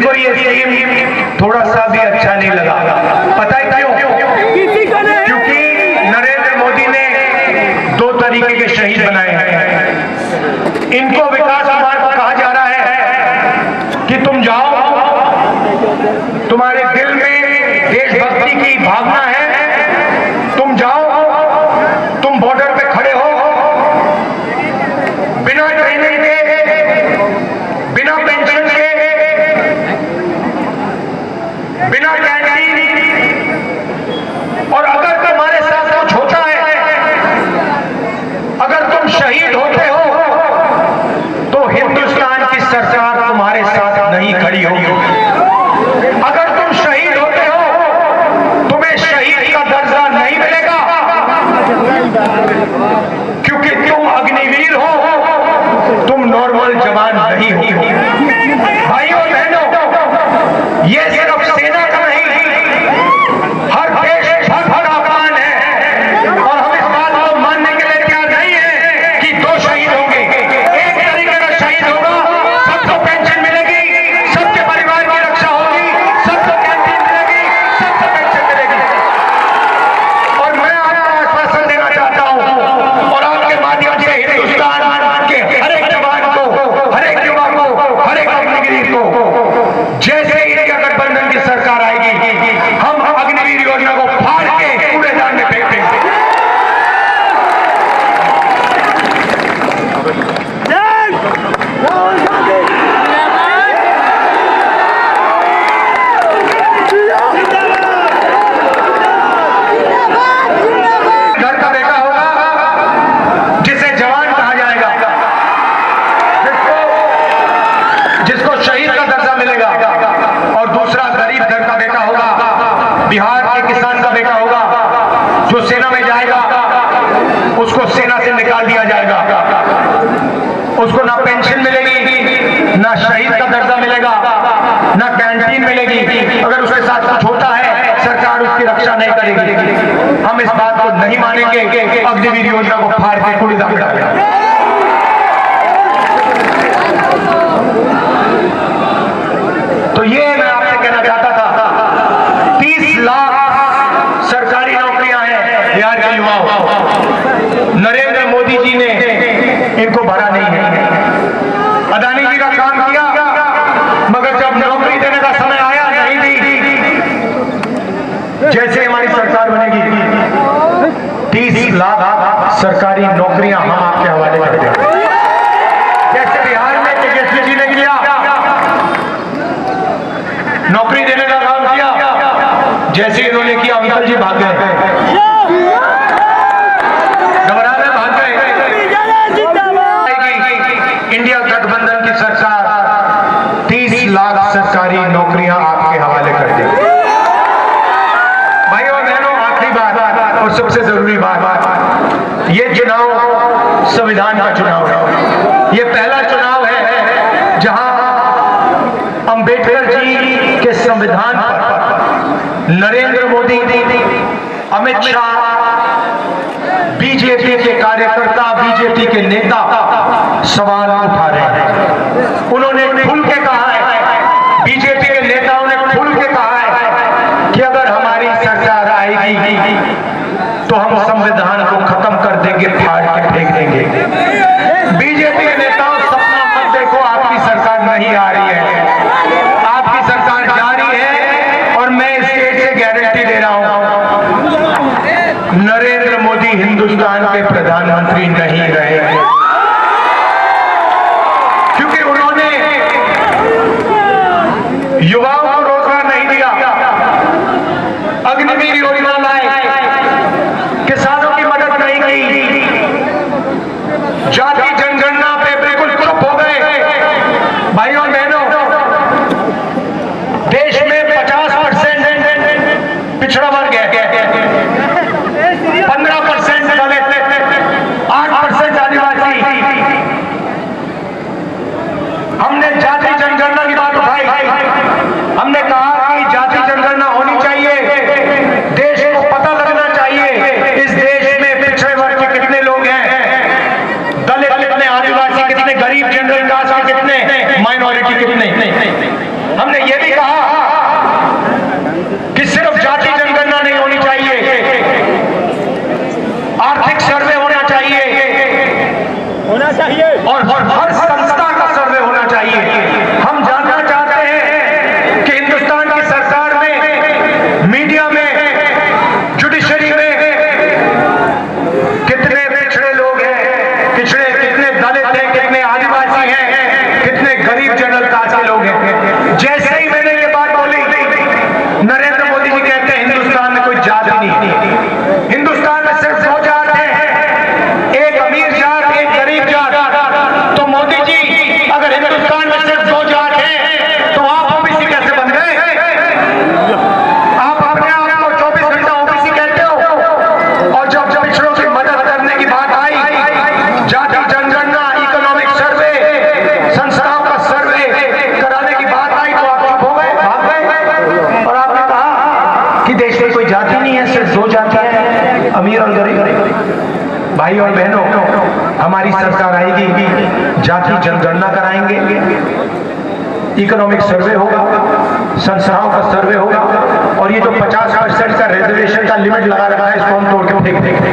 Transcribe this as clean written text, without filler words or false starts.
जिनको ये स्कीम थोड़ा सा भी अच्छा नहीं लगा। पता है क्यों? क्योंकि नरेंद्र मोदी ने 2 तरीके के शहीद बनाए हैं। इनको विकास कुमार को कहा जा रहा है कि तुम जाओ, तुम्हारे दिल में देशभक्ति की भावना है, तुम जाओ, तुम बॉर्डर पे खड़े हो, बिना ट्रेनिंग के, बिना पेंशन के, बिना कैंटीन, और अगर तुम्हारे साथ कुछ होता है, अगर तुम शहीद होते हो, तो हिंदुस्तान की सरकार तुम्हारे साथ नहीं खड़ी होगी। अगर तुम शहीद होते हो, तुम्हें शहीद का दर्जा नहीं मिलेगा, क्योंकि तुम अग्निवीर हो, तुम नॉर्मल जवान नहीं हो। भाइयों बहनों, ये सिर्फ सेना का नहीं, हर देशभक्त का अपमान है, और हम इस बात को मानने के लिए तैयार नहीं है कि 2 शहीद होंगे। एक तरीके का शहीद होगा, सबको पेंशन मिलेगी, सबके परिवार की रक्षा होगी, सबको कैंटीन मिलेगी, सबको पेंशन मिलेगी। और मैं आपको आश्वासन देना चाहता हूं, और आपके माध्यम से हिंदुस्तान के हर एक जवान को, हर एक युवा को, हर एक अग्निवीर को, जैसे इंडिया गठबंधन की सरकार आएगी, हम अग्निवीर योजना को फाड़ के कूड़ेदान में फेंक देंगे। घर का बेटा होगा, जिसे जवान कहा जाएगा, जिसको शहीद का दर्जा मिलेगा, और दूसरा गरीब घर का बेटा होगा, बिहार के किसान का बेटा होगा, जो सेना में जाएगा, उसको सेना से निकाल दिया जाएगा, उसको ना पेंशन मिलेगी, ना शहीद का दर्जा मिलेगा, ना कैंटीन मिलेगी। अगर उसके साथ कुछ होता है, सरकार उसकी रक्षा नहीं करेगी। हम इस बात को नहीं मानेंगे। अग्निवीर योजना को फाड़ के कूड़ेदान में डालेंगे। तो ये मैं आपसे कहना चाहता था, 30 लाख सरकारी नौकरियां हैं बिहार के युवाओं को, नरेंद्र मोदी जी ने इनको भरा नहीं है। अदानी जी का काम किया, मगर जब नौकरी देने का समय आया, नहीं दी। जैसे हमारी सरकार बनेगी, 30 लाख सरकारी नौकरियां हम आपके हवाले कर देंगे। जैसे बिहार में तेजस्वी जी ने किया, नौकरी देने का काम किया, जैसे इन्होंने किया, अंकल जी भाग गए, घबरा गए, भाग गए। इंडिया गठबंधन की सरकार 30 लाख सरकारी नौकरियां आपके हवाले कर देगी। भाइयों बहनों, आखिरी बात और सबसे जरूरी बात, ये चुनाव संविधान का चुनाव है। ये पहला चुनाव है जहां अंबेडकर जी के संविधान पर नरेंद्र मोदी, अमित शाह, बीजेपी के कार्यकर्ता, बीजेपी के नेता सवाल उठा रहे हैं। उन्होंने खुल के कहा है, बीजेपी के नेताओं ने खुल के कहा है कि अगर हमारी सरकार आएगी तो हम संविधान को खत्म कर देंगे, फाड़ के फेंक देंगे। बीजेपी के नेताओं, सपना मत देखो, आपकी सरकार नहीं आ रही है, आपकी सरकार जारी है। और मैं इस स्टेज से गारंटी दे रहा हूं, नरेंद्र मोदी हिंदुस्तान के प्रधानमंत्री नहीं रहेंगे, क्योंकि उन्होंने युवाओं को रोजगार नहीं दिया, अग्निवीर योजना लाए, किसानों की मदद नहीं की, जाति जनगणना पे बिल्कुल चुप हो गए। भाइयों बहनों, देश में 50% पिछड़ा वर्ग है, 15% दलित, 8% आदिवासी। हमने जाति जनगणना की बात उठाई, हमने कहा कि जाति जनगणना होनी चाहिए, देश को पता लगना चाहिए इस देश में पिछड़े वर्ग के कितने लोग हैं, दलित और हर संस्था का सर्वे होना चाहिए। हम जानना चाहते हैं कि हिंदुस्तान की सरकार में, मीडिया में, जुडिशरी में कितने पिछड़े लोग हैं, कितने दलित हैं, कितने आदिवासी हैं, कितने गरीब जनरल क्लास के लोग हैं। जैसे ही मैंने ये बात बोली, नरेंद्र मोदी जी कहते हैं हिंदुस्तान में कोई जाति नहीं है, हिंदुस्तान में सिर्फ 2 जात है, एक अमीर जात, एक गरीब जात। तो मोदी जी, अगर हिंदुस्तान में सिर्फ 2 जात है तो आप ओबीसी कैसे बन गए? आप अपने आप को 24 घंटा ओबीसी कहते हो, और जब पिछड़ों की मदद करने की बात आई, जाति जनगणना, इकोनॉमिक सर्वे, संस्थाओं का सर्वे कराने की बात आई, तो आप चुप हो गए, भाग गए, और आपने कहा कि देश में कोई जाति नहीं है, सिर्फ 2 जाति है, अमीर और गरीब। भाई और बहनों, हमारी सरकार आएगी, जाति जनगणना कराएंगे, इकोनॉमिक सर्वे होगा, संस्थाओं का सर्वे होगा, और ये जो 50% का रिजर्वेशन का लिमिट लगा रखा है, इसको हम तोड़ के फेंक देंगे।